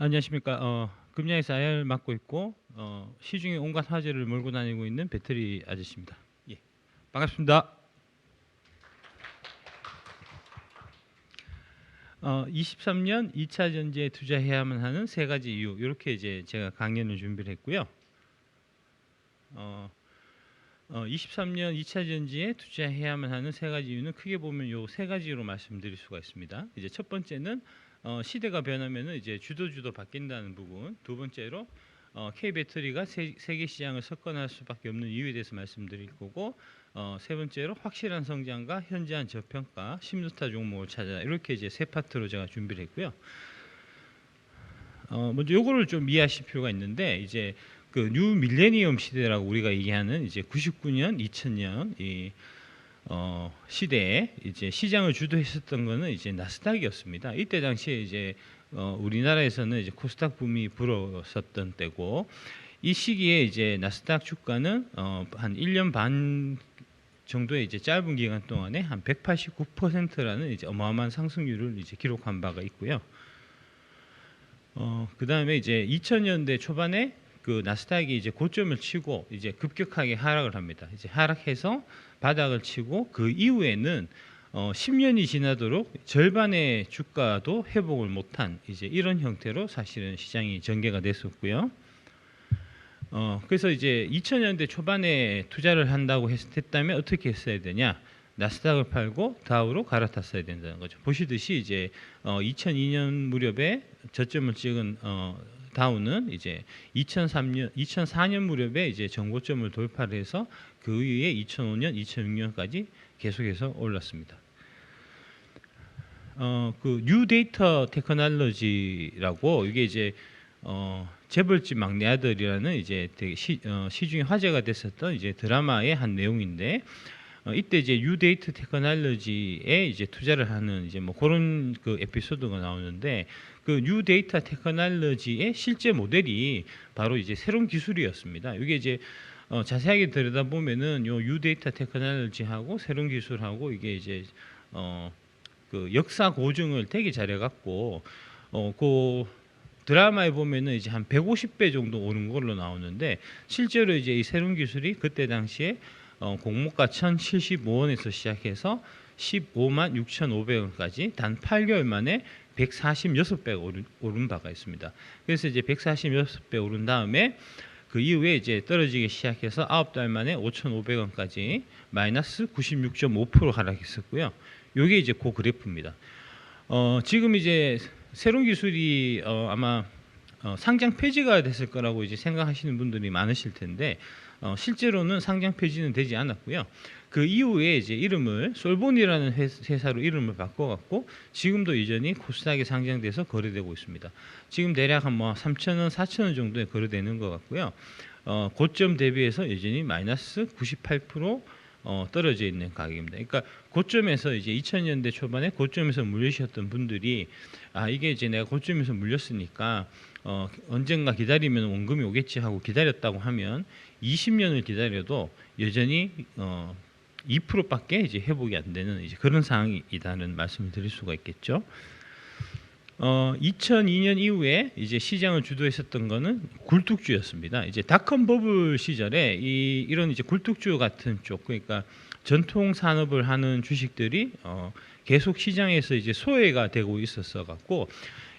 안녕하십니까. 금양에서 IR 맡고 있고 시중에 온갖 화제를 몰고 다니고 있는 배터리 아저씨입니다. 예, 반갑습니다. 23년 2차 전지에 투자해야만 하는 세 가지 이유, 이렇게 이제 제가 강연을 준비를 했고요. 23년 2차 전지에 투자해야만 하는 세 가지 이유는 크게 보면 요 세 가지로 말씀드릴 수가 있습니다. 이제 첫 번째는 시대가 변하면은 이제 주도 바뀐다는 부분. 두 번째로 K 배터리가 세계 시장을 석권할 수밖에 없는 이유에 대해서 말씀드릴 거고, 세 번째로 확실한 성장과 현저한 저평가, 10루타 종목을 찾아, 이렇게 이제 세 파트로 제가 준비를 했고요. 먼저 요거를 좀 이해하실 필요가 있는데, 이제 그 뉴 밀레니엄 시대라고 우리가 얘기하는 이제 99년, 2000년 이 시대에 이제 시장을 주도했었던 거는 이제 나스닥이었습니다. 이때 당시에 이제 우리나라에서는 이제 코스닥 붐이 불었었던 때고, 이 시기에 이제 나스닥 주가는 한 1년 반 정도의 이제 짧은 기간 동안에 한 189%라는 이제 어마어마한 상승률을 이제 기록한 바가 있고요. 그 다음에 이제 2000년대 초반에 그 나스닥이 이제 고점을 치고 이제 급격하게 하락을 합니다. 이제 하락해서 바닥을 치고 그 이후에는 10년이 지나도록 절반의 주가도 회복을 못한 이제 이런 형태로 사실은 시장이 전개가 됐었고요. 그래서 이제 2000년대 초반에 투자를 한다고 했다면 어떻게 했어야 되냐? 나스닥을 팔고 다우로 갈아탔어야 된다는 거죠. 보시듯이 이제 2002년 무렵에 저점을 찍은 다우는 이제 2004년 무렵에 이제 정고점을 돌파를 해서 그 이후에 2005년, 2006년까지 계속해서 올랐습니다. 그 뉴 데이터 테크놀로지라고, 이게 이제 재벌집 막내 아들이라는 이제 되게 시중에 화제가 됐었던 이제 드라마의 한 내용인데, 이때 이제 뉴 데이터 테크놀로지에 이제 투자를 하는 이제 뭐 그런 그 에피소드가 나오는데, 그 뉴 데이터 테크놀로지의 실제 모델이 바로 이제 새로운 기술이었습니다. 이게 이제 자세하게 들여다보면은 요 뉴 데이터 테크놀로지하고 새로운 기술하고 이게 이제 그 역사 고증을 되게 잘해갖고 그 드라마에 보면은 이제 한 150배 정도 오른 걸로 나오는데, 실제로 이제 이 새로운 기술이 그때 당시에 공모가 1,075원에서 시작해서 15만 6,500원까지 단 8개월 만에 146배 오른 바가 있습니다. 그래서 이제 146배 오른 다음에 그 이후에 이제 떨어지기 시작해서 9달 만에 5,500원까지 마이너스 96.5% 하락했었고요. 요게 이제 그 그래프입니다. 지금 이제 새로운 기술이 아마 상장 폐지가 됐을 거라고 이제 생각하시는 분들이 많으실 텐데, 실제로는 상장 폐지는 되지 않았고요. 그 이후에 이제 이름을 솔본이라는 회사로 이름을 바꿔갖고 지금도 여전히 코스닥에 상장돼서 거래되고 있습니다. 지금 대략 한 뭐 3,000원, 4,000원 정도에 거래되는 것 같고요. 고점 대비해서 여전히 마이너스 98% 떨어져 있는 가격입니다. 그러니까 고점에서 이제 2000년대 초반에 고점에서 물리셨던 분들이, 이게 이제 내가 고점에서 물렸으니까 언젠가 기다리면 원금이 오겠지 하고 기다렸다고 하면 20년을 기다려도 여전히 2%밖에 이제 회복이 안 되는 이제 그런 상황이라는 말씀을 드릴 수가 있겠죠. 2002년 이후에 이제 시장을 주도했었던 거는 굴뚝주였습니다. 이제 닷컴 버블 시절에 이런 이제 굴뚝주 같은 쪽, 그러니까 전통 산업을 하는 주식들이 계속 시장에서 이제 소외가 되고 있었어 갖고,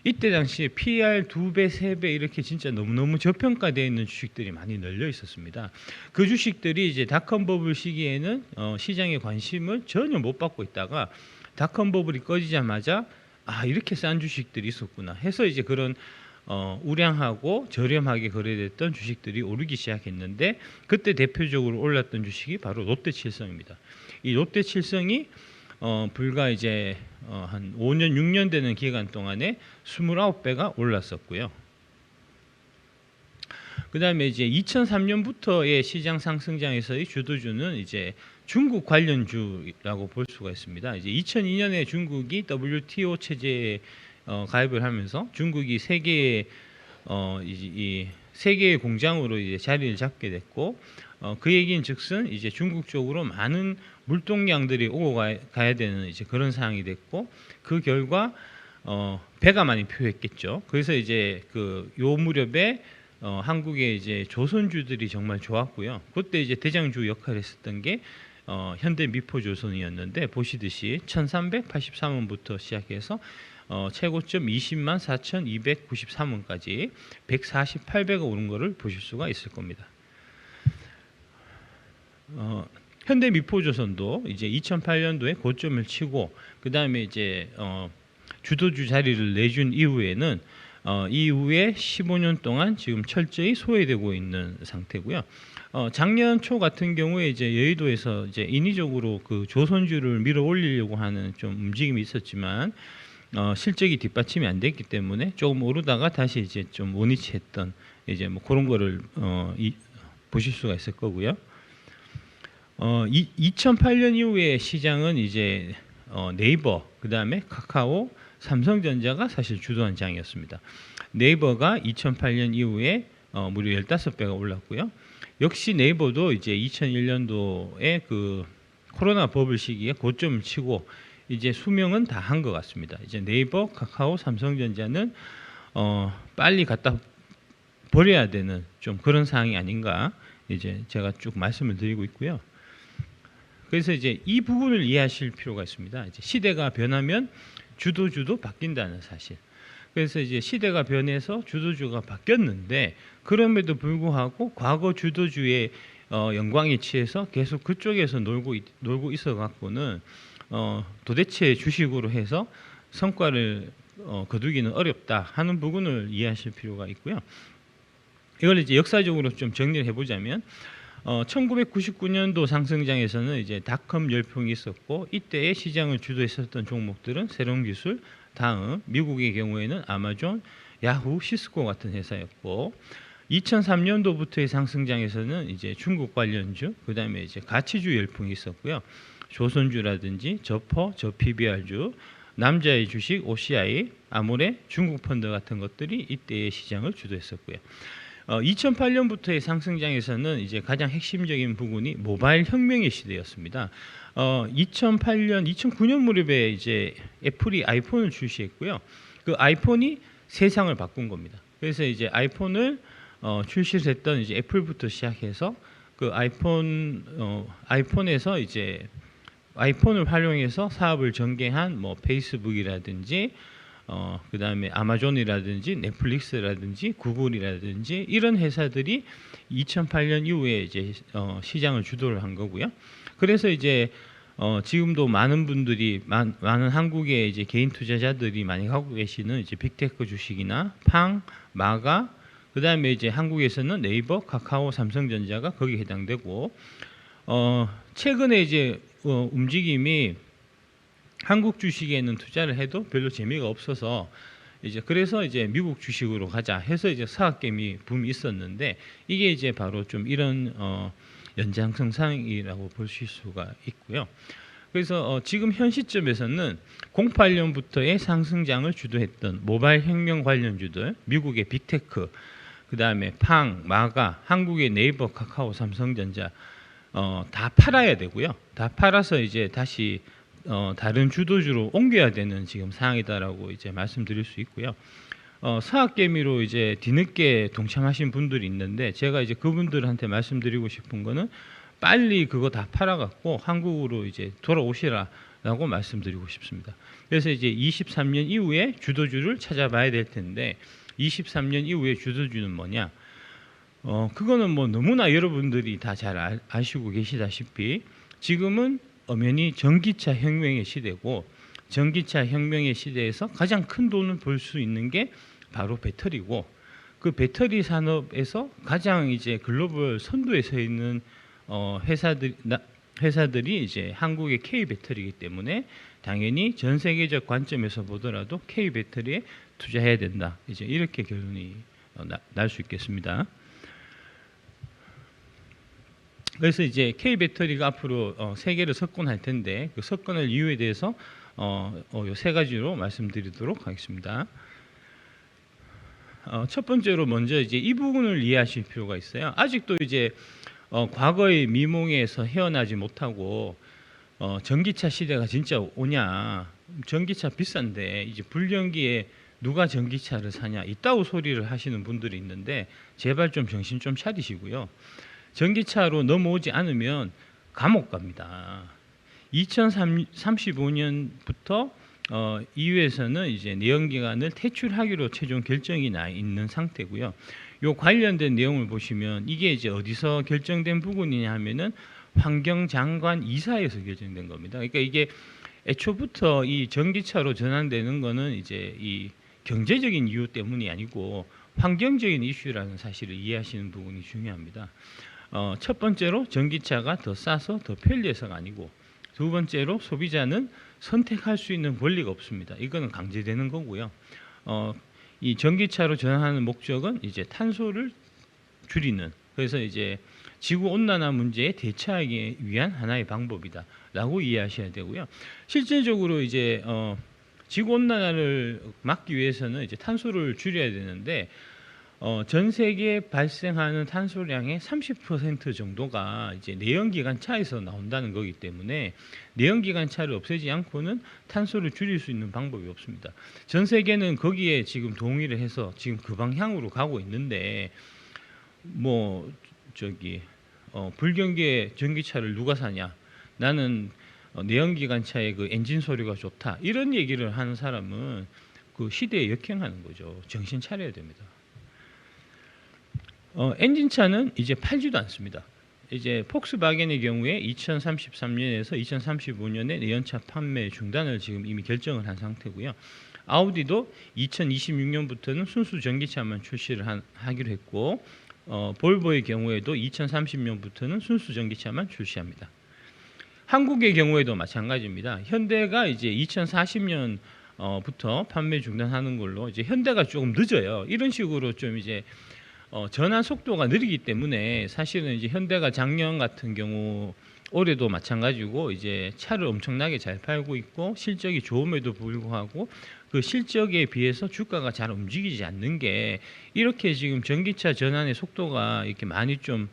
이때 당시에 PER 2배, 3배 이렇게 진짜 너무너무 저평가되어 있는 주식들이 많이 널려 있었습니다. 그 주식들이 이제 닷컴 버블 시기에는 시장의 관심을 전혀 못 받고 있다가 닷컴 버블이 꺼지자마자 이렇게 싼 주식들이 있었구나 해서 이제 그런 우량하고 저렴하게 거래됐던 주식들이 오르기 시작했는데, 그때 대표적으로 올랐던 주식이 바로 롯데칠성입니다. 이 롯데칠성이 불과 이제 한 5년, 6년 되는 기간 동안에 29배가 올랐었고요. 그 다음에 이제 2003년부터의 시장 상승장에서의 주도주는 이제 중국 관련주라고 볼 수가 있습니다. 이제 2002년에 중국이 WTO 체제에 가입을 하면서 중국이 세계의 세계의 공장으로 이제 자리를 잡게 됐고, 그 얘기인즉슨 이제 중국 쪽으로 많은 물동량들이 오고 가야 되는 이제 그런 상황이 됐고, 그 결과 배가 많이 필요했겠죠. 그래서 이제 그 요 무렵에 한국의 이제 조선주들이 정말 좋았고요. 그때 이제 대장주 역할을 했었던 게 현대 미포조선이었는데 보시듯이 1383원부터 시작해서 최고점 20만 4293원까지 148배가 오른 거를 보실 수가 있을 겁니다. 현대 미포조선도 이제 2008년도에 고점을 치고 그 다음에 이제 주도주 자리를 내준 이후에는 이후에 15년 동안 지금 철저히 소외되고 있는 상태고요. 작년 초 같은 경우에 이제 여의도에서 이제 인위적으로 그 조선주를 밀어 올리려고 하는 좀 움직임이 있었지만 실적이 뒷받침이 안 됐기 때문에 조금 오르다가 다시 이제 좀 원위치했던 이제 뭐 그런 거를 보실 수가 있을 거고요. 2008년 이후에 시장은 이제 네이버, 그 다음에 카카오, 삼성전자가 사실 주도한 장이었습니다. 네이버가 2008년 이후에 무려 15배가 올랐고요. 역시 네이버도 이제 2001년도에 그 코로나 버블 시기에 고점을 치고 이제 수명은 다 한 것 같습니다. 이제 네이버, 카카오, 삼성전자는 빨리 갖다 버려야 되는 좀 그런 상황이 아닌가 이제 제가 쭉 말씀을 드리고 있고요. 그래서 이제 이 부분을 이해하실 필요가 있습니다. 이제 시대가 변하면 주도주도 바뀐다는 사실. 그래서 이제 시대가 변해서 주도주가 바뀌었는데 그럼에도 불구하고 과거 주도주의 영광에 취해서 계속 그쪽에서 놀고 있어 갖고는 도대체 주식으로 해서 성과를 거두기는 어렵다 하는 부분을 이해하실 필요가 있고요. 이걸 이제 역사적으로 좀 정리를 해보자면 1999년도 상승장에서는 이제 닷컴 열풍이 있었고 이때의 시장을 주도했었던 종목들은 새로운기술, 다음, 미국의 경우에는 아마존, 야후, 시스코 같은 회사였고 2003년도부터의 상승장에서는 이제 중국 관련주, 그다음에 이제 가치주 열풍이 있었고요. 조선주라든지 저퍼, 저PBR주, 남자의 주식, OCI, 아모레, 중국 펀드 같은 것들이 이때의 시장을 주도했었고요. 2008년부터의 상승장에서는 이제 가장 핵심적인 부분이 모바일 혁명의 시대였습니다. 2008년, 2009년 무렵에 이제 애플이 아이폰을 출시했고요. 그 아이폰이 세상을 바꾼 겁니다. 그래서 이제 아이폰을 출시를 했던 이제 애플부터 시작해서 그 아이폰에서 이제 아이폰을 활용해서 사업을 전개한 뭐 페이스북이라든지 그 다음에 아마존이라든지 넷플릭스라든지 구글이라든지 이런 회사들이 2008년 이후에 이제 시장을 주도를 한 거고요. 그래서 이제 지금도 많은 분들이 많은 한국의 이제 개인 투자자들이 많이 갖고 계시는 이제 빅테크 주식이나 팡, 마가, 그 다음에 이제 한국에서는 네이버, 카카오, 삼성전자가 거기에 해당되고 최근에 이제 움직임이 한국 주식에는 투자를 해도 별로 재미가 없어서 이제 그래서 이제 미국 주식으로 가자 해서 이제 사학개미 붐이 있었는데 이게 이제 바로 좀 이런 연장선상이라고 보실 수가 있고요. 그래서 지금 현 시점에서는 08년부터의 상승장을 주도했던 모바일 혁명 관련주들, 미국의 빅테크, 그 다음에 팡, 마가, 한국의 네이버, 카카오, 삼성전자 다 팔아야 되고요. 다 팔아서 이제 다시 다른 주도주로 옮겨야 되는 지금 상황이다라고 이제 말씀드릴 수 있고요. 사학개미로 이제 뒤늦게 동참하신 분들이 있는데 제가 이제 그분들한테 말씀드리고 싶은 거는 빨리 그거 다 팔아갖고 한국으로 이제 돌아오시라라고 말씀드리고 싶습니다. 그래서 이제 23년 이후에 주도주를 찾아봐야 될 텐데 23년 이후에 주도주는 뭐냐? 그거는 뭐 너무나 여러분들이 다 잘 아시고 계시다시피 지금은 엄연히 전기차 혁명의 시대고 전기차 혁명의 시대에서 가장 큰 돈을 벌 수 있는 게 바로 배터리고 그 배터리 산업에서 가장 이제 글로벌 선두에 서 있는 회사들이 이제 한국의 K 배터리이기 때문에 당연히 전 세계적 관점에서 보더라도 K 배터리에 투자해야 된다. 이제 이렇게 결론이 날 수 있겠습니다. 그래서 이제 K 배터리가 앞으로 세계를 석권할 텐데 그 석권할 이유에 대해서 요 세 가지로 말씀드리도록 하겠습니다. 첫 번째로 먼저 이제 이 부분을 이해하실 필요가 있어요. 아직도 이제 과거의 미몽에서 헤어나지 못하고 전기차 시대가 진짜 오냐? 전기차 비싼데 이제 불경기에 누가 전기차를 사냐? 이따구 소리를 하시는 분들이 있는데 제발 좀 정신 좀 차리시고요. 전기차로 넘어오지 않으면 감옥 갑니다. 2035년부터 EU에서는 이제 내연기관을 퇴출하기로 최종 결정이 나 있는 상태고요. 요 관련된 내용을 보시면 이게 이제 어디서 결정된 부분이냐 하면은 환경장관 이사에서 결정된 겁니다. 그러니까 이게 애초부터 이 전기차로 전환되는 거는 이제 이 경제적인 이유 때문이 아니고 환경적인 이슈라는 사실을 이해하시는 부분이 중요합니다. 첫 번째로 전기차가 더 싸서 더 편리해서가 아니고, 두 번째로 소비자는 선택할 수 있는 권리가 없습니다. 이거는 강제되는 거고요. 이 전기차로 전환하는 목적은 이제 탄소를 줄이는, 그래서 이제 지구 온난화 문제에 대처하기 위한 하나의 방법이다라고 이해하셔야 되고요. 실질적으로 이제 지구 온난화를 막기 위해서는 이제 탄소를 줄여야 되는데 전 세계에 발생하는 탄소량의 30% 정도가 이제 내연기관 차에서 나온다는 거기 때문에 내연기관 차를 없애지 않고는 탄소를 줄일 수 있는 방법이 없습니다. 전 세계는 거기에 지금 동의를 해서 지금 그 방향으로 가고 있는데 뭐 저기 불경기에 전기차를 누가 사냐? 나는 내연기관 차의 그 엔진 소리가 좋다. 이런 얘기를 하는 사람은 그 시대에 역행하는 거죠. 정신 차려야 됩니다. 엔진차는 이제 팔지도 않습니다. 이제 폭스바겐의 경우에 2033년에서 2035년에 내연차 판매 중단을 지금 이미 결정을 한 상태고요. 아우디도 2026년부터는 순수 전기차만 출시를 하기로 했고, 볼보의 경우에도 2030년부터는 순수 전기차만 출시합니다. 한국의 경우에도 마찬가지입니다. 현대가 이제 2040년 부터 판매 중단하는 걸로, 이제 현대가 조금 늦어요. 이런 식으로 좀 이제 전환 속도가 느리기 때문에 사실은 이제 현대가 작년 같은 경우 올해도 마찬가지고 이제 차를 엄청나게 잘 팔고 있고 실적이 좋음에도 불구하고 그 실적에 비해서 주가가 잘 움직이지 않는 게, 이렇게 지금 전기차 전환의 속도가 이렇게 많이 좀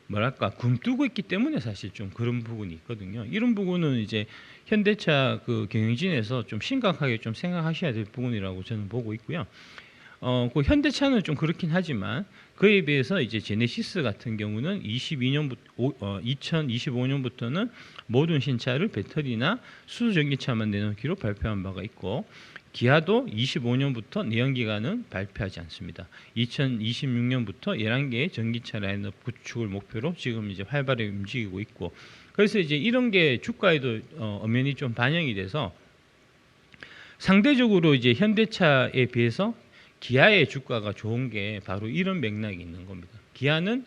뭐랄까 굼뜨고 있기 때문에 사실 좀 그런 부분이 있거든요. 이런 부분은 이제 현대차 그 경영진에서 좀 심각하게 좀 생각하셔야 될 부분이라고 저는 보고 있고요. 그 현대차는 좀 그렇긴 하지만 그에 비해서 이제 제네시스 같은 경우는 2025년부터는 모든 신차를 배터리나 수소 전기차만 내놓기로 발표한 바가 있고, 기아도 25년부터 내연기관은 발표하지 않습니다. 2026년부터 11개의 전기차 라인업 구축을 목표로 지금 이제 활발히 움직이고 있고, 그래서 이제 이런 게 주가에도 엄연히 좀 반영이 돼서 상대적으로 이제 현대차에 비해서 기아의 주가가 좋은 게 바로 이런 맥락이 있는 겁니다. 기아는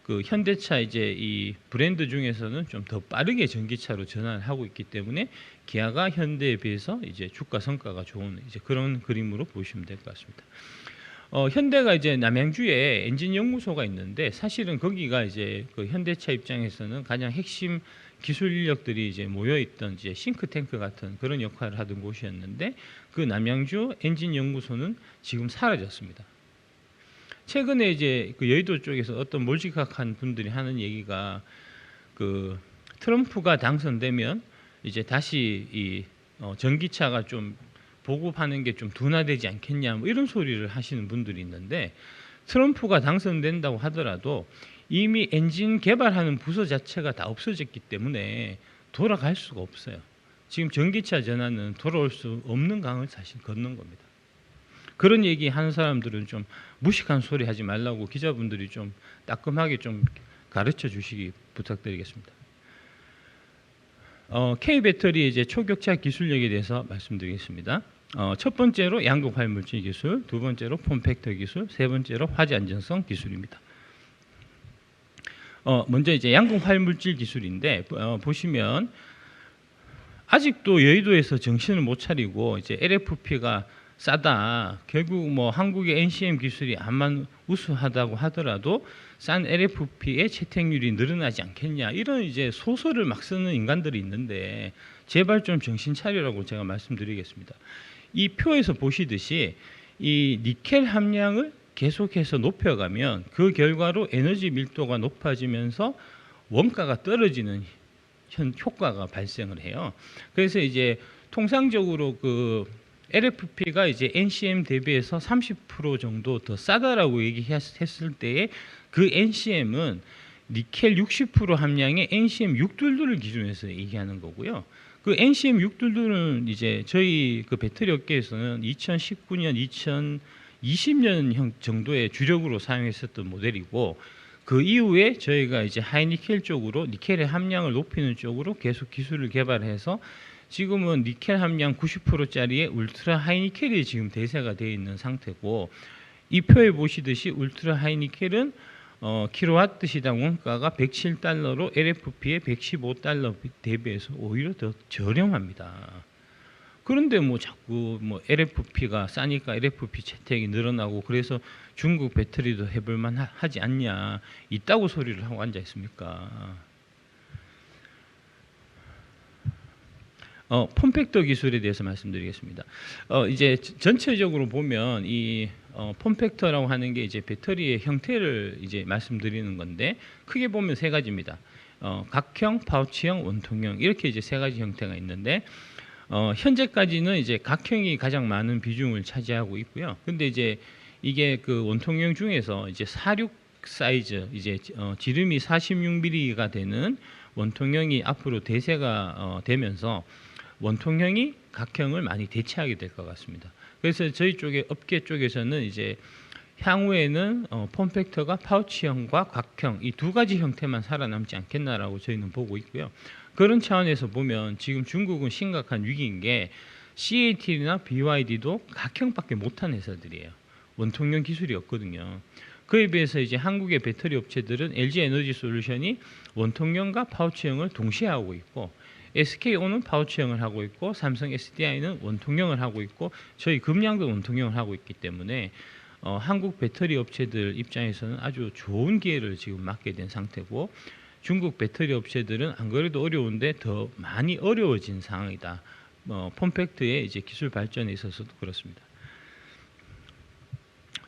그 현대차 이제 이 브랜드 중에서는 좀 더 빠르게 전기차로 전환을 하고 있기 때문에 기아가 현대에 비해서 이제 주가 성과가 좋은 이제 그런 그림으로 보시면 될 것 같습니다. 현대가 이제 남양주에 엔진 연구소가 있는데 사실은 거기가 이제 그 현대차 입장에서는 가장 핵심 기술 인력들이 이제 모여 있던 이제 싱크탱크 같은 그런 역할을 하던 곳이었는데, 그 남양주 엔진 연구소는 지금 사라졌습니다. 최근에 이제 그 여의도 쪽에서 어떤 몰지각한 분들이 하는 얘기가, 그 트럼프가 당선되면 이제 다시 이 전기차가 좀 보급하는 게 좀 둔화되지 않겠냐 뭐 이런 소리를 하시는 분들이 있는데, 트럼프가 당선된다고 하더라도 이미 엔진 개발하는 부서 자체가 다 없어졌기 때문에 돌아갈 수가 없어요. 지금 전기차 전환은 돌아올 수 없는 강을 사실 걷는 겁니다. 그런 얘기 하는 사람들은 좀 무식한 소리 하지 말라고 기자분들이 좀 따끔하게 좀 가르쳐 주시기 부탁드리겠습니다. K배터리의 이제 초격차 기술력에 대해서 말씀드리겠습니다. 첫 번째로 양극 활물질 기술, 두 번째로 폼팩터 기술, 세 번째로 화재 안전성 기술입니다. 먼저 이제 양극 활물질 기술인데 보시면 아직도 여의도에서 정신을 못 차리고 이제 LFP가 싸다, 결국 뭐 한국의 NCM 기술이 암만 우수하다고 하더라도 싼 LFP의 채택률이 늘어나지 않겠냐, 이런 이제 소설을 막 쓰는 인간들이 있는데 제발 좀 정신 차리라고 제가 말씀드리겠습니다. 이 표에서 보시듯이 이 니켈 함량을 계속해서 높여가면 그 결과로 에너지 밀도가 높아지면서 원가가 떨어지는 효과가 발생을 해요. 그래서 이제 통상적으로 그 LFP가 이제 NCM 대비해서 30% 정도 더 싸다라고 얘기했을 때에 그 NCM은 니켈 60% 함량의 NCM 622를 기준해서 얘기하는 거고요. 그 NCM 622는 이제 저희 그 배터리 업계에서는 2019년, 2020년 정도의 주력으로 사용했었던 모델이고, 그 이후에 저희가 이제 하이니켈 쪽으로 니켈의 함량을 높이는 쪽으로 계속 기술을 개발해서 지금은 니켈 함량 90%짜리의 울트라 하이니켈이 지금 대세가 되어 있는 상태고, 이 표에 보시듯이 울트라 하이니켈은 킬로와트 시당 원가가 107달러로 LFP의 115달러 대비해서 오히려 더 저렴합니다. 그런데 뭐 자꾸 뭐 LFP가 싸니까 LFP 채택이 늘어나고 그래서 중국 배터리도 해볼만 하지 않냐, 있다고 소리를 하고 앉아 있습니까? 폼팩터 기술에 대해서 말씀드리겠습니다. 이제 전체적으로 보면 이 폼팩터라고 하는 게 이제 배터리의 형태를 이제 말씀드리는 건데, 크게 보면 세 가지입니다. 각형, 파우치형, 원통형, 이렇게 이제 세 가지 형태가 있는데, 현재까지는 이제 각형이 가장 많은 비중을 차지하고 있고요. 근데 이제 이게 그 원통형 중에서 이제 46 사이즈, 이제 지름이 46mm가 되는 원통형이 앞으로 대세가 되면서 원통형이 각형을 많이 대체하게 될 것 같습니다. 그래서 저희 쪽에 업계 쪽에서는 이제 향후에는 폼팩터가 파우치형과 각형 이 두 가지 형태만 살아남지 않겠나라고 저희는 보고 있고요. 그런 차원에서 보면 지금 중국은 심각한 위기인 게 CATL이나 BYD도 각형밖에 못한 회사들이에요. 원통형 기술이 없거든요. 그에 비해서 이제 한국의 배터리 업체들은 LG 에너지 솔루션이 원통형과 파우치형을 동시에 하고 있고, SK온은 파우치형을 하고 있고, 삼성 SDI는 원통형을 하고 있고, 저희 금양도 원통형을 하고 있기 때문에 한국 배터리 업체들 입장에서는 아주 좋은 기회를 지금 맞게 된 상태고, 중국 배터리 업체들은 안 그래도 어려운데 더 많이 어려워진 상황이다. 폼팩트의 이제 기술 발전에 있어서도 그렇습니다.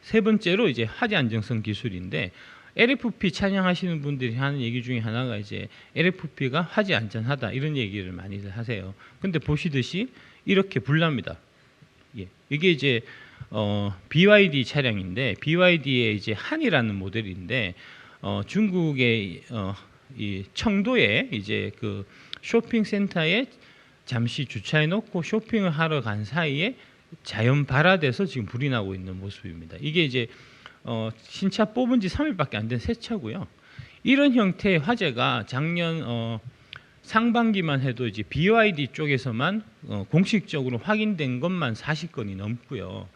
세 번째로 이제 화재 안정성 기술인데, LFP 찬양하시는 분들이 하는 얘기 중에 하나가 이제 LFP가 화재 안전하다 이런 얘기를 많이들 하세요. 근데 보시듯이 이렇게 불납니다. 예. 이게 이제 BYD 차량인데, BYD의 이제 한이라는 모델인데, 중국의 이 청도에 이제 그 쇼핑센터에 잠시 주차해 놓고 쇼핑을 하러 간 사이에 자연 발화돼서 지금 불이 나고 있는 모습입니다. 이게 이제 신차 뽑은 지 3일밖에 안 된 새 차고요. 이런 형태의 화재가 작년 상반기만 해도 이제 BYD 쪽에서만 공식적으로 확인된 것만 40건이 넘고요.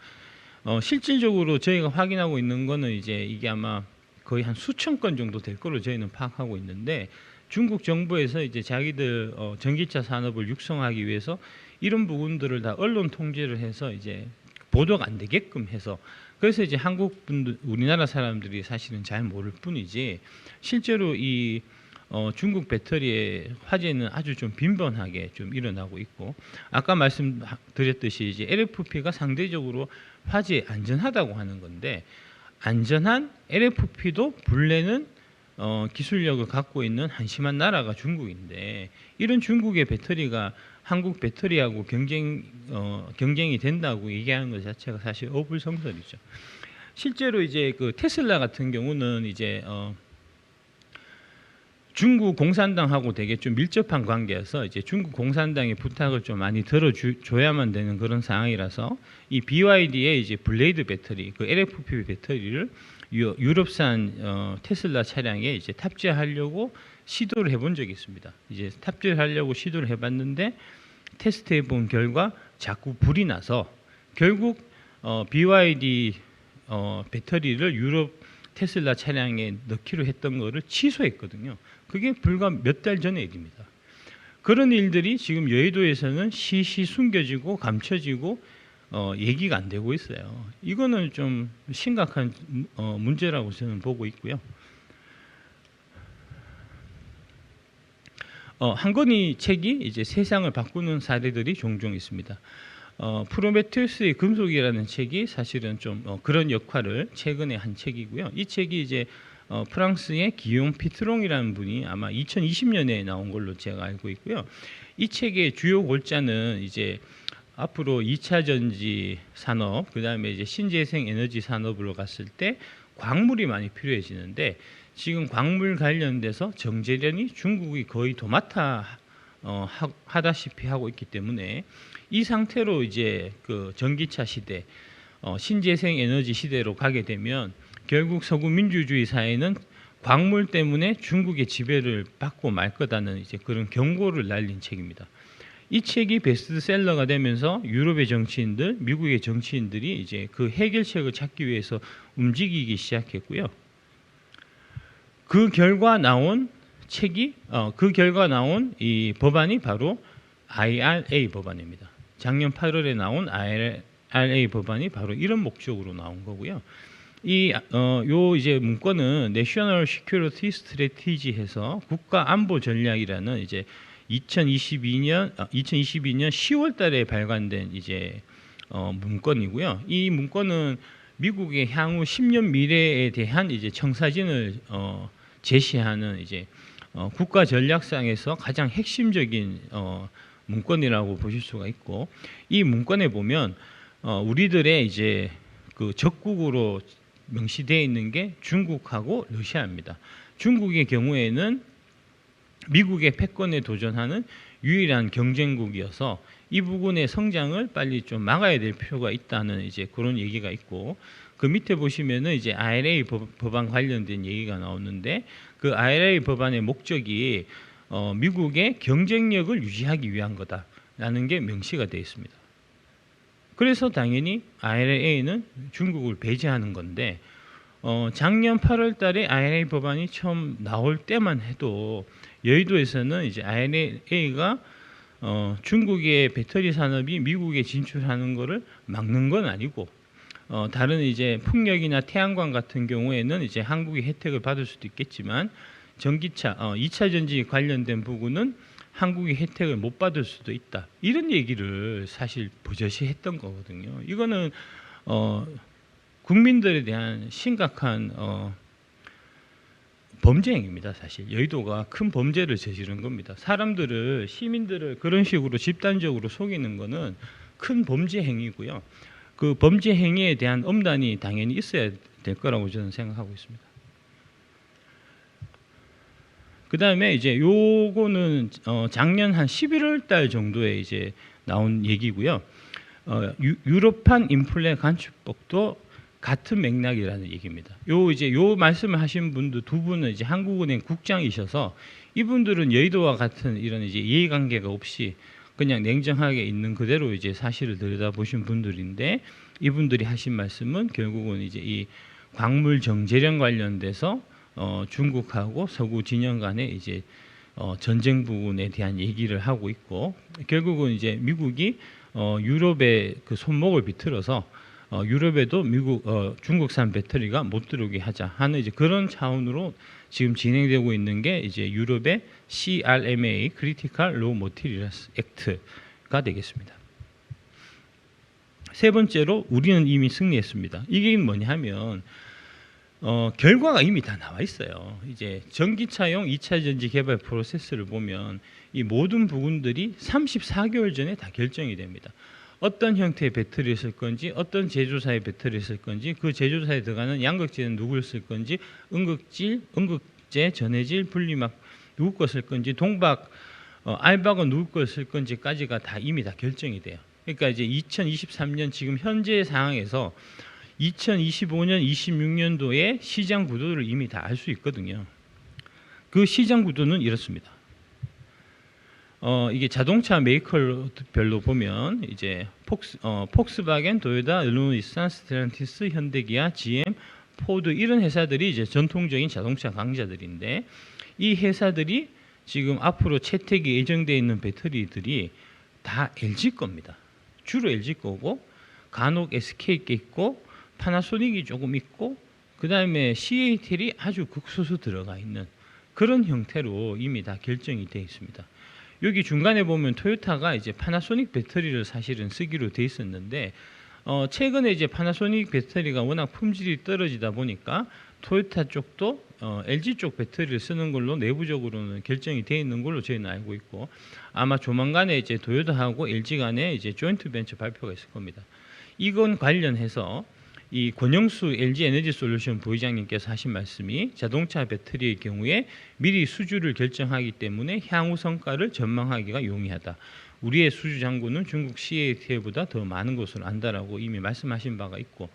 실질적으로 저희가 확인하고 있는 거는 이제 이게 아마 거의 한 수천 건 정도 될 거로 저희는 파악하고 있는데, 중국 정부에서 이제 자기들 전기차 산업을 육성하기 위해서 이런 부분들을 다 언론 통제를 해서 이제 보도가 안 되게끔 해서, 그래서 이제 한국 분들, 우리나라 사람들이 사실은 잘 모를 뿐이지 실제로 이 중국 배터리의 화재는 아주 좀 빈번하게 좀 일어나고 있고, 아까 말씀드렸듯이 이제 LFP가 상대적으로 화재에 안전하다고 하는 건데, 안전한 LFP도 불내는 기술력을 갖고 있는 한심한 나라가 중국인데, 이런 중국의 배터리가 한국 배터리하고 경쟁이 된다고 얘기하는 것 자체가 사실 어불성설이죠. 실제로 이제 그 테슬라 같은 경우는 이제 중국 공산당하고 되게 좀 밀접한 관계여서 이제 중국 공산당의 부탁을 좀 많이 들어줘야만 되는 그런 상황이라서, 이 BYD의 이제 블레이드 배터리, 그 LFP 배터리를 유럽산 테슬라 차량에 이제 탑재하려고 시도를 해본 적이 있습니다. 이제 탑재하려고 시도를 해봤는데 테스트해본 결과 자꾸 불이 나서 결국 BYD 배터리를 유럽 테슬라 차량에 넣기로 했던 거를 취소했거든요. 그게 불과 몇 달 전의 일입니다. 그런 일들이 지금 여의도에서는 시시 숨겨지고 감춰지고 얘기가 안 되고 있어요. 이거는 좀 심각한 문제라고 저는 보고 있고요. 한 권의 책이 이제 세상을 바꾸는 사례들이 종종 있습니다. 프로메테우스의 금속이라는 책이 사실은 좀 그런 역할을 최근에 한 책이고요. 이 책이 이제 프랑스의 기욤 피트롱이라는 분이 아마 2020년에 나온 걸로 제가 알고 있고요. 이 책의 주요 골자는 이제 앞으로 2차 전지 산업, 그다음에 이제 신재생 에너지 산업으로 갔을 때 광물이 많이 필요해지는데, 지금 광물 관련돼서 정제련이 중국이 거의 도맡아 하다시피 하고 있기 때문에, 이 상태로 이제 그 전기차 시대, 신재생 에너지 시대로 가게 되면 결국 서구 민주주의 사회는 광물 때문에 중국의 지배를 받고 말 거다는 이제 그런 경고를 날린 책입니다. 이 책이 베스트셀러가 되면서 유럽의 정치인들, 미국의 정치인들이 이제 그 해결책을 찾기 위해서 움직이기 시작했고요. 그 결과 나온 책이 그 결과 나온 이 법안이 바로 IRA 법안입니다. 작년 8월에 나온 IRA 법안이 바로 이런 목적으로 나온 거고요. 요 이제 문건은 National Security Strategy해서 국가 안보 전략이라는 이제 2022년 10월 달에 발간된 이제 문건이고요. 이 문건은 미국의 향후 10년 미래에 대한 이제 청사진을 제시하는 이제 국가 전략상에서 가장 핵심적인 문건이라고 보실 수가 있고, 이 문건에 보면 우리들의 이제 그 적국으로 명시되어 있는 게 중국하고 러시아입니다. 중국의 경우에는 미국의 패권에 도전하는 유일한 경쟁국이어서 이 부분의 성장을 빨리 좀 막아야 될 필요가 있다는 이제 그런 얘기가 있고, 그 밑에 보시면은 이제 IRA 법안 관련된 얘기가 나오는데, 그 IRA 법안의 목적이 미국의 경쟁력을 유지하기 위한 거다라는 게 명시가 되어 있습니다. 그래서 당연히 IRA는 중국을 배제하는 건데, 작년 8월 달에 IRA 법안이 처음 나올 때만 해도 여의도에서는 이제 IRA가 중국의 배터리 산업이 미국에 진출하는 것을 막는 건 아니고, 다른 이제 풍력이나 태양광 같은 경우에는 이제 한국이 혜택을 받을 수도 있겠지만, 전기차 2차 전지 관련된 부분은 한국이 혜택을 못 받을 수도 있다, 이런 얘기를 사실 버젓이 했던 거거든요. 이거는 국민들에 대한 심각한 범죄 행위입니다. 사실 여의도가 큰 범죄를 저지른 겁니다. 사람들을, 시민들을 그런 식으로 집단적으로 속이는 거는 큰 범죄 행위고요. 그 범죄 행위에 대한 엄단이 당연히 있어야 될 거라고 저는 생각하고 있습니다. 그 다음에 이제 요거는 작년 한 11월 달 정도에 이제 나온 얘기고요. 유럽판 인플레 간축법도 같은 맥락이라는 얘기입니다. 요 말씀을 하신 분들 두 분은 이제 한국은행 국장이셔서, 이분들은 여의도와 같은 이런 이제 이해관계가 없이 그냥 냉정하게 있는 그대로 이제 사실을 들여다보신 분들인데, 이분들이 하신 말씀은 결국은 이제 이 광물 정제련 관련돼서 중국하고 서구 진영 간에 이제 전쟁 부분에 대한 얘기를 하고 있고, 결국은 이제 미국이 유럽의 그 손목을 비틀어서 유럽에도 중국산 배터리가 못 들어오게 하자 하는 이제 그런 차원으로 지금 진행되고 있는 게 이제 유럽의 CRMA (Critical Raw Materials Act)가 되겠습니다. 세 번째로, 우리는 이미 승리했습니다. 이게 뭐냐 하면 결과가 이미 다 나와 있어요. 이제 전기차용 2차 전지 개발 프로세스를 보면 이 모든 부분들이 34개월 전에 다 결정이 됩니다. 어떤 형태의 배터리를 쓸 건지, 어떤 제조사의 배터리를 쓸 건지, 그 제조사에 들어가는 양극재는 누구를 쓸 건지, 음극재, 전해질, 분리막 누구 거 쓸 건지, 동박, 알박은 누구 거 쓸 건지까지가 다 이미 다 결정이 돼요. 그러니까 이제 2023년 지금 현재 상황에서 2025년, 26년도의 시장 구도를 이미 다 알 수 있거든요. 그 시장 구도는 이렇습니다. 이게 자동차 메이커별로 보면 이제 폭스바겐, 도요타, 르노-닛산, 스텔란티스, 현대기아, GM, 포드, 이런 회사들이 이제 전통적인 자동차 강자들인데, 이 회사들이 지금 앞으로 채택이 예정되어 있는 배터리들이 다 LG 겁니다. 주로 LG 거고, 간혹 SK 게 있고, 파나소닉이 조금 있고, 그 다음에 CATL이 아주 극소수 들어가 있는 그런 형태로 이미 다 결정이 되어 있습니다. 여기 중간에 보면 토요타가 이제 파나소닉 배터리를 사실은 쓰기로 돼 있었는데, 최근에 이제 파나소닉 배터리가 워낙 품질이 떨어지다 보니까 토요타 쪽도 LG 쪽 배터리를 쓰는 걸로 내부적으로는 결정이 되어 있는 걸로 저희는 알고 있고, 아마 조만간에 이제 도요타하고 LG 간에 이제 조인트 벤처 발표가 있을 겁니다. 이건 관련해서 이 권영수 LG 에너지 솔루션 부회장님께서 하신 말씀이 자동차 배터리의 경우에 미리 수주를 결정하기 때문에 향후 성과를 전망하기가 용이하다. 우리의 수주 잔고는 중국 CATL보다 더 많은 것으로 안다라고 이미 말씀하신 바가 있고,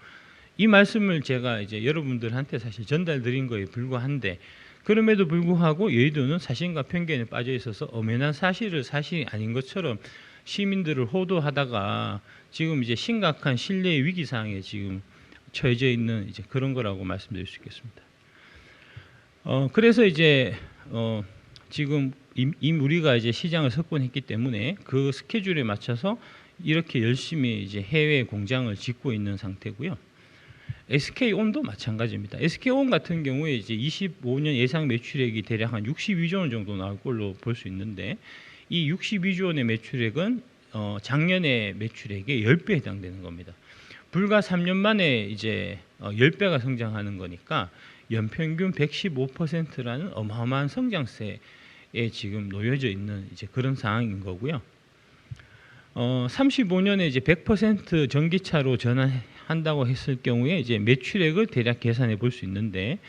이 말씀을 제가 이제 여러분들한테 사실 전달드린 거에 불과한데, 그럼에도 불구하고 여의도는 사실과 편견에 빠져 있어서 엄연한 사실이 아닌 것처럼 시민들을 호도하다가 지금 이제 심각한 신뢰 위기 상황에 지금 처해져 있는 이제 그런 거라고 말씀드릴 수 있겠습니다. 그래서 이제 지금 이미 우리가 이제 시장을 석권했기 때문에 그 스케줄에 맞춰서 이렇게 열심히 이제 해외 공장을 짓고 있는 상태고요. SK온도 마찬가지입니다. SK온 같은 경우에 이제 25년 예상 매출액이 대략 한 62조 원 정도 나올 걸로 볼 수 있는데, 이 62조 원의 매출액은 작년의 매출액의 10배에 해당되는 겁니다. 불과 3년 만에 이제 10배가 성장하는 거니까 연평균 115%라는 어마어마한 성장세에 지금 놓여져 있는 이제 그런 상황인 거고요. 35년에 이제 100% 전기차로 전환한다고 했을 경우에 이제 매출액을 대략 계산해 볼 수 있는데,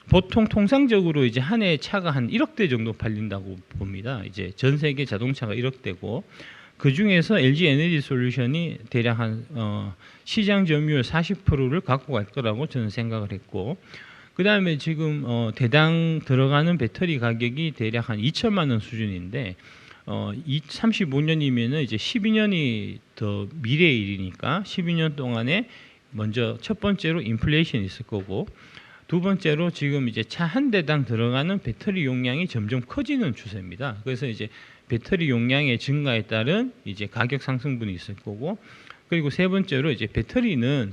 보통 통상적으로 이제 한 해 차가 한 1억 대 정도 팔린다고 봅니다. 이제 전 세계 자동차가 1억 대고, 그 중에서 LG 에너지 솔루션이 대략 한 시장 점유율 40%를 갖고 갈 거라고 저는 생각을 했고, 그 다음에 지금 대당 들어가는 배터리 가격이 대략 한 2천만 원 수준인데, 35년이면은 이제 12년이 더 미래의 일이니까 12년 동안에 먼저 첫 번째로 인플레이션이 있을 거고, 두 번째로 지금 이제 차 한 대당 들어가는 배터리 용량이 점점 커지는 추세입니다. 그래서 이제 배터리 용량의 증가에 따른 이제 가격 상승분이 있을 거고, 그리고 세 번째로 이제 배터리는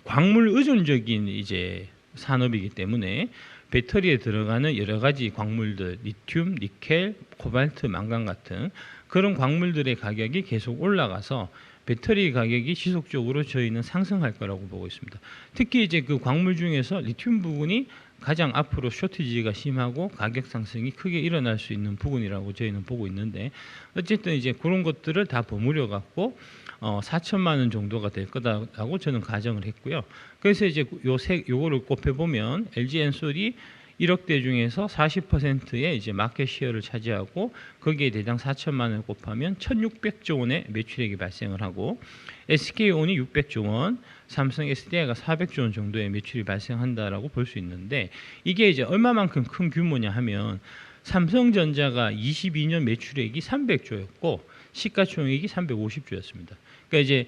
광물 의존적인 이제 산업이기 때문에 배터리에 들어가는 여러 가지 광물들, 리튬, 니켈, 코발트, 망간 같은 그런 광물들의 가격이 계속 올라가서 배터리 가격이 지속적으로 저희는 상승할 거라고 보고 있습니다. 특히 이제 그 광물 중에서 리튬 부분이 가장 앞으로 쇼티지가 심하고 가격 상승이 크게 일어날 수 있는 부분이라고 저희는 보고 있는데, 어쨌든 이제 그런 것들을 다 버무려 갖고 4천만 원 정도가 될 거다라고 저는 가정을 했고요. 그래서 이제 요거를 곱해 보면 LG 엔솔이 1억 대 중에서 40%의 이제 마켓 시어를 차지하고, 거기에 대당 4천만 원을 곱하면 1,600조 원의 매출액이 발생을 하고, SK온이 600조 원, 삼성 SDI가 400조 원 정도의 매출이 발생한다라고 볼 수 있는데, 이게 이제 얼마만큼 큰 규모냐 하면 삼성전자가 22년 매출액이 300조였고 시가총액이 350조였습니다. 그러니까 이제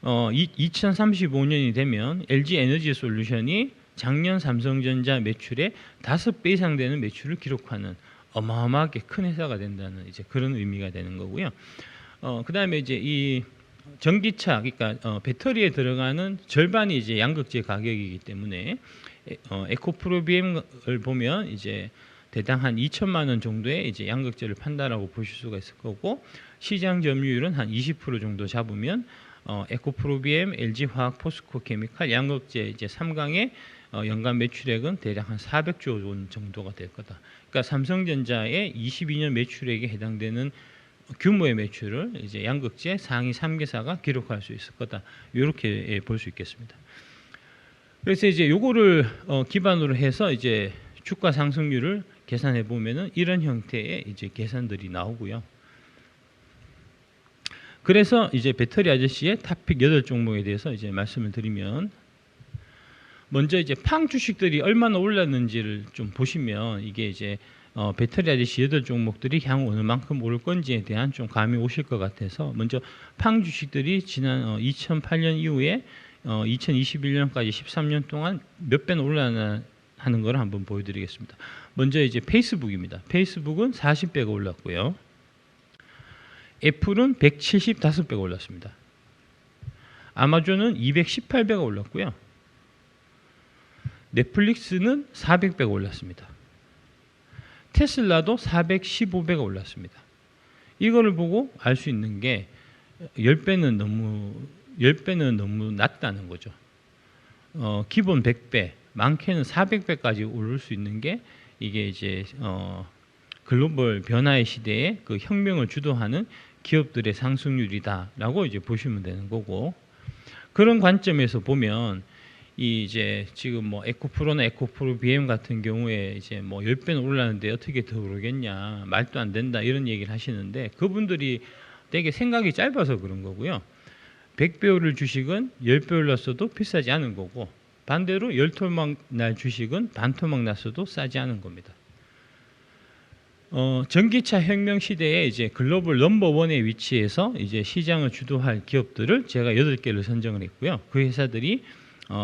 2035년이 되면 LG 에너지 솔루션이 작년 삼성전자 매출의 5배 이상 되는 매출을 기록하는 어마어마하게 큰 회사가 된다는 이제 그런 의미가 되는 거고요. 그다음에 이제 이 전기차, 그러니까 배터리에 들어가는 절반이 이제 양극재 가격이기 때문에 에코프로 BM을 보면 이제 대당 한 2천만 원 정도의 이제 양극재를 판다라고 보실 수가 있을 거고, 시장 점유율은 한 20% 정도 잡으면 에코프로 BM, LG화학, 포스코케미칼, 양극재 이제 3강의 연간 매출액은 대략 한 400조 원 정도가 될 거다. 그러니까 삼성전자의 22년 매출액에 해당되는 규모의 매출을 이제 양극재 상위 3개사가 기록할 수 있을 거다. 이렇게 볼 수 있겠습니다. 그래서 이제 요거를 기반으로 해서 이제 주가 상승률을 계산해 보면은 이런 형태의 이제 계산들이 나오고요. 그래서 이제 배터리 아저씨의 탑픽 8종목에 대해서 이제 말씀을 드리면, 먼저 이제 팡 주식들이 얼마나 올랐는지를 좀 보시면 이게 이제 배터리 아저씨 8종목들이 향후 어느 만큼 오를 건지에 대한 좀 감이 오실 것 같아서, 먼저 팡 주식들이 지난 2008년 이후에 2021년까지 13년 동안 몇 배나 올라나 하는 걸 한번 보여드리겠습니다. 먼저 이제 페이스북입니다. 페이스북은 40배가 올랐고요. 애플은 175배가 올랐습니다. 아마존은 218배가 올랐고요. 넷플릭스는 400배가 올랐습니다. 테슬라도 415배가 올랐습니다. 이거를 보고 알 수 있는 게 10배는 너무 낮다는 거죠. 기본 100배, 많게는 400배까지 오를 수 있는 게 이게 이제 글로벌 변화의 시대에 그 혁명을 주도하는 기업들의 상승률이다라고 이제 보시면 되는 거고, 그런 관점에서 보면 이 이제 지금 뭐 에코프로나 에코프로 BM 같은 경우에 이제 뭐 10배는 올랐는데 어떻게 더 오르겠냐, 말도 안 된다, 이런 얘기를 하시는데, 그분들이 되게 생각이 짧아서 그런 거고요. 100배 오를 주식은 10배 올랐어도 비싸지 않은 거고, 반대로 10토막 날 주식은 반토막 났어도 싸지 않은 겁니다. 전기차 혁명 시대에 이제 글로벌 넘버원의 위치에서 이제 시장을 주도할 기업들을 제가 8개를 선정을 했고요. 그 회사들이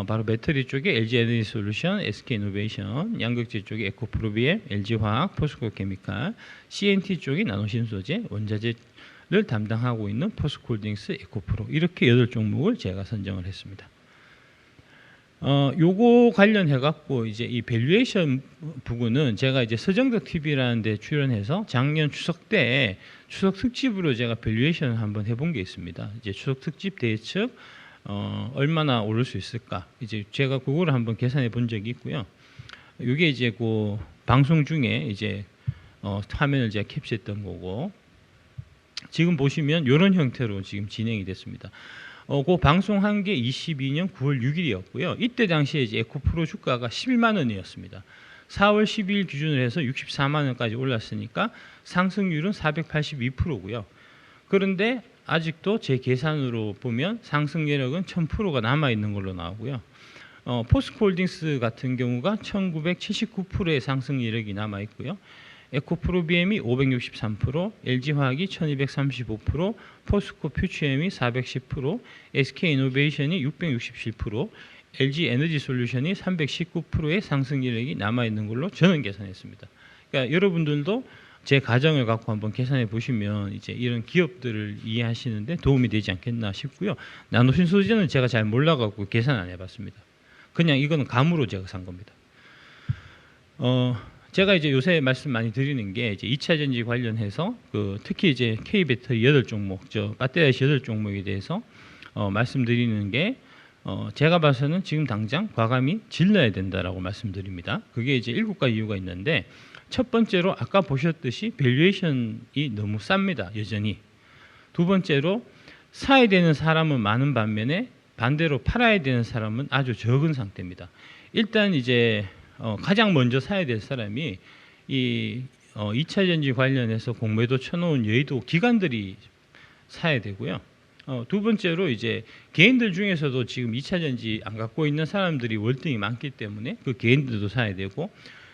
바로 배터리 쪽에 LG 에너지 솔루션, SK 이노베이션, 양극재 쪽에 에코프로비엠, LG 화학, 포스코 케미칼, CNT 쪽이 나노신소재, 원자재를 담당하고 있는 포스코홀딩스, 에코프로, 이렇게 8종목을 제가 선정을 했습니다. 요거 관련해 갖고 이제 이 밸류에이션 부분은 제가 이제 서정덕 TV라는 데 출연해서 작년 추석 때 추석 특집으로 제가 밸류에이션을 한번 해본 게 있습니다. 이제 추석 특집 대측 얼마나 오를 수 있을까, 이제 제가 그거를 한번 계산해 본 적이 있고요. 이게 이제 그 방송 중에 이제 화면을 제가 캡처했던 거고, 지금 보시면 이런 형태로 지금 진행이 됐습니다. 그 방송한 게 22년 9월 6일이었고요. 이때 당시에 이제 에코프로 주가가 11만 원이었습니다. 4월 12일 기준으로 해서 64만 원까지 올랐으니까 상승률은 482%고요. 그런데 아직도 제 계산으로 보면 상승 여력은 1000%가 남아 있는 걸로 나오고요. 포스코홀딩스 같은 경우가 1979%의 상승 여력이 남아 있고요. 에코프로비엠이 563%, LG화학이 1235%, 포스코 퓨처엠이 410%, SK이노베이션이 667%, LG 에너지 솔루션이 319%의 상승 여력이 남아있는 걸로 저는 계산했습니다. 그러니까 여러분들도 제 가정을 갖고 한번 계산해 보시면 이제 이런 기업들을 이해하시는데 도움이 되지 않겠나 싶고요. 나노신소재는 제가 잘 몰라갖고 계산 안 해봤습니다. 그냥 이거는 감으로 제가 산 겁니다. 제가 이제 요새 말씀 많이 드리는 게 이제 2차 전지 관련해서 특히 이제 K 배터리 8종목, 배터리 8종목에 대해서 말씀드리는 게 제가 봐서는 지금 당장 과감히 질러야 된다라고 말씀드립니다. 그게 이제 7가지 이유가 있는데, 첫 번째로 아까 보셨듯이 밸류에이션이 너무 쌉니다, 여전히. 두 번째로 사야 되는 사람은 많은 반면에 반대로 팔아야 되는 사람은 아주 적은 상태입니다. 일단 이제 가장 먼저 사야 될 사람이 이 2차 전지 관련해서 공매도 쳐놓은 여의도 기관들이 사야 되고요. 두 번째로 이제 개인들 중에서도 지금 2차 전지 안 갖고 있는 사람들이 월등히 많기 때문에 그 개인들도 사야 되고,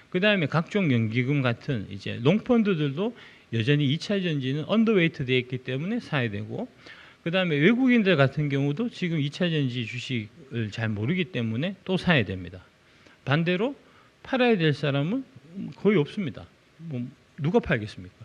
그 다음에 각종 연기금 같은 이제 롱펀드들도 여전히 2차 전지는 언더웨이트 되어 있기 때문에 사야 되고, 그 다음에 외국인들 같은 경우도 지금 2차 전지 주식을 잘 모르기 때문에 또 사야 됩니다. 반대로 팔아야 될 사람은 거의 없습니다. 뭐 누가 팔겠습니까?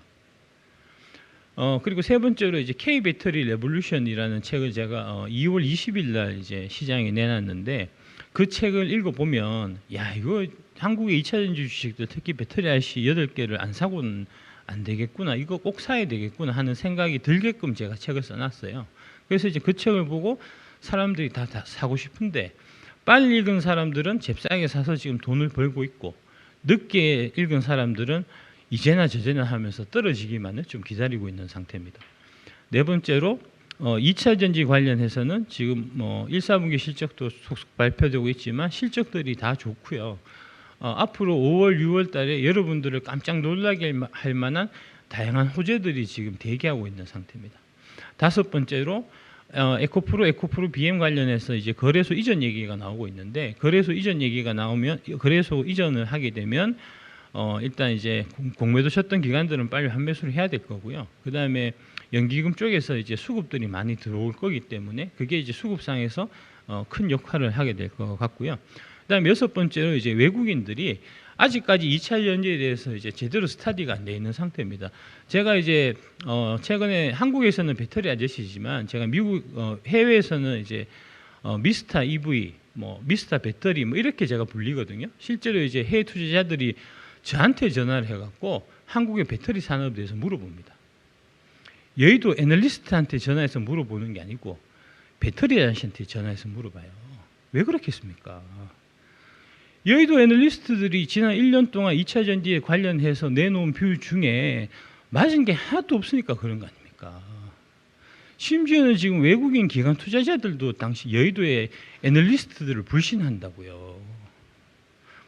그리고 세 번째로 이제 K 배터리 레볼루션이라는 책을 제가 2월 20일 날 이제 시장에 내놨는데, 그 책을 읽어보면 야, 이거 한국의 2차 전지 주식들 특히 배터리 IC 8개를 안 사고는 안 되겠구나, 이거 꼭 사야 되겠구나 하는 생각이 들게끔 제가 책을 써놨어요. 그래서 이제 그 책을 보고 사람들이 다 사고 싶은데, 빨리 읽은 사람들은 잽싸게 사서 지금 돈을 벌고 있고, 늦게 읽은 사람들은 이제나 저제나 하면서 떨어지기만을 좀 기다리고 있는 상태입니다. 네 번째로 2차 전지 관련해서는 지금 1, 4분기 실적도 속속 발표되고 있지만 실적들이 다 좋고요. 앞으로 5월, 6월 달에 여러분들을 깜짝 놀라게 할 만한 다양한 호재들이 지금 대기하고 있는 상태입니다. 다섯 번째로 에코프로 BM 관련해서 이제 거래소 이전 얘기가 나오고 있는데, 거래소 이전 얘기가 나오면, 거래소 이전을 하게 되면 일단 이제 공매도 쳤던 기관들은 빨리 환매수를 해야 될 거고요. 그 다음에 연기금 쪽에서 이제 수급들이 많이 들어올 거기 때문에 그게 이제 수급상에서 큰 역할을 하게 될 것 같고요. 그 다음에 여섯 번째로 이제 외국인들이 아직까지 2차 전지에 대해서 이제 제대로 스타디가 안 돼 있는 상태입니다. 제가 이제 최근에 한국에서는 배터리 아저씨지만 제가 미국 해외에서는 이제 미스터 EV, 미스터 배터리 이렇게 제가 불리거든요. 실제로 이제 해외 투자자들이 저한테 전화를 해갖고 한국의 배터리 산업에 대해서 물어봅니다. 여의도 애널리스트한테 전화해서 물어보는 게 아니고 배터리 아저씨한테 전화해서 물어봐요. 왜 그렇겠습니까? 여의도 애널리스트들이 지난 1년 동안 2차 전지에 관련해서 내놓은 뷰 중에 맞은 게 하나도 없으니까 그런 거 아닙니까? 심지어는 지금 외국인 기관 투자자들도 당시 여의도의 애널리스트들을 불신한다고요.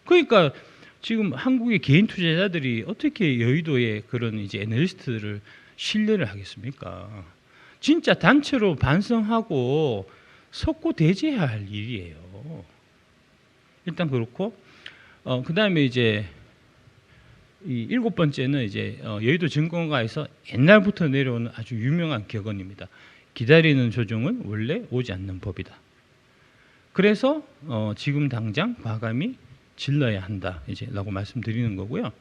그러니까 지금 한국의 개인 투자자들이 어떻게 여의도의 그런 이제 애널리스트들을 신뢰를 하겠습니까? 진짜 단체로 반성하고 석고 대죄해야 할 일이에요. 일단 그렇고, 그 다음에 이제 이 7번째는 이제 여의도 증권가에서 옛날부터 내려오는 아주 유명한 격언입니다. 기다리는 조정은 원래 오지 않는 법이다. 그래서 지금 당장 과감히 질러야 한다 이제라고 말씀드리는 거고요.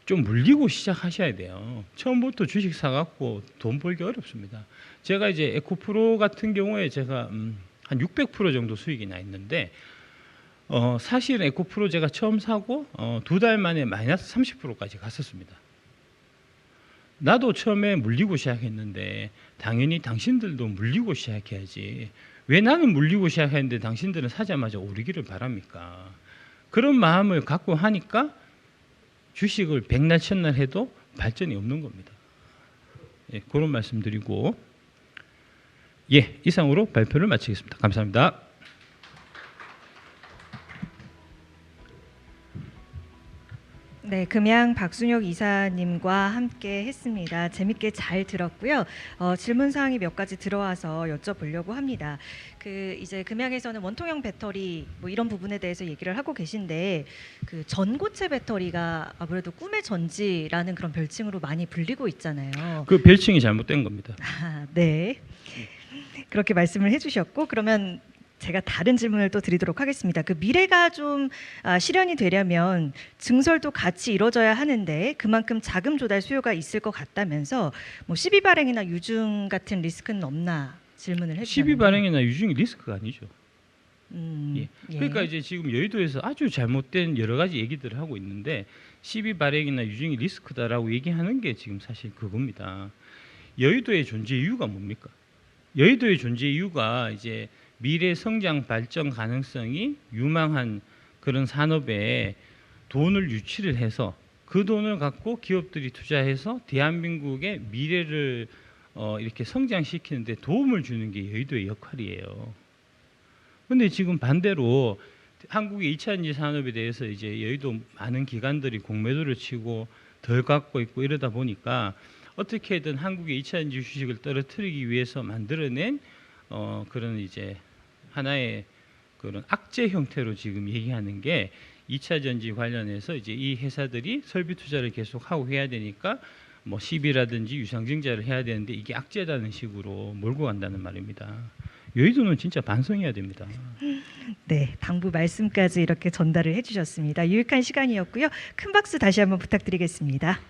좀 물리고 시작하셔야 돼요. 처음부터 주식 사갖고 돈 벌기 어렵습니다. 제가 이제 에코프로 같은 경우에 제가 한 600% 정도 수익이 나 있는데 사실 에코프로 제가 처음 사고 2달 만에 마이너스 30%까지 갔었습니다. 나도 처음에 물리고 시작했는데 당연히 당신들도 물리고 시작해야지. 왜 나는 물리고 시작했는데 당신들은 사자마자 오르기를 바랍니까? 그런 마음을 갖고 하니까 주식을 백날 천날 해도 발전이 없는 겁니다. 예, 그런 말씀드리고 예, 이상으로 발표를 마치겠습니다. 감사합니다. 네, 금양 박순혁 이사님과 함께 했습니다. 재밌게 잘 들었고요. 질문 사항이 몇 가지 들어와서 여쭤보려고 합니다. 이제 금양에서는 원통형 배터리 뭐 이런 부분에 대해서 얘기를 하고 계신데 그 전고체 배터리가 아무래도 꿈의 전지라는 그런 별칭으로 많이 불리고 있잖아요. 그 별칭이 잘못된 겁니다. 네. 그렇게 말씀을 해주셨고 그러면 제가 다른 질문을 또 드리도록 하겠습니다. 그 미래가 좀 실현이 되려면 증설도 같이 이루어져야 하는데 그만큼 자금 조달 수요가 있을 것 같다면서 뭐 시비 발행이나 유증 같은 리스크는 없나 질문을 해주셨는데 시비 발행이나 유증이 리스크가 아니죠. 예. 예. 그러니까 이제 지금 여의도에서 아주 잘못된 여러 가지 얘기들을 하고 있는데 시비 발행이나 유증이 리스크다라고 얘기하는 게 지금 사실 그겁니다. 여의도의 존재 이유가 뭡니까? 여의도의 존재 이유가 이제 미래 성장 발전 가능성이 유망한 그런 산업에 돈을 유치를 해서 그 돈을 갖고 기업들이 투자해서 대한민국의 미래를 이렇게 성장시키는데 도움을 주는 게 여의도의 역할이에요. 근데 지금 반대로 한국의 2차 전지 산업에 대해서 이제 여의도 많은 기관들이 공매도를 치고 덜 갖고 있고 이러다 보니까 어떻게든 한국의 2차 전지 주식을 떨어뜨리기 위해서 만들어낸 그런 이제 하나의 그런 악재 형태로 지금 얘기하는 게 2차 전지 관련해서 이제 이 회사들이 설비 투자를 계속 하고 해야 되니까 뭐 시비라든지 유상증자를 해야 되는데 이게 악재라는 식으로 몰고 간다는 말입니다. 여의도는 진짜 반성해야 됩니다. 네, 당부 말씀까지 이렇게 전달을 해주셨습니다. 유익한 시간이었고요. 큰 박수 다시 한번 부탁드리겠습니다.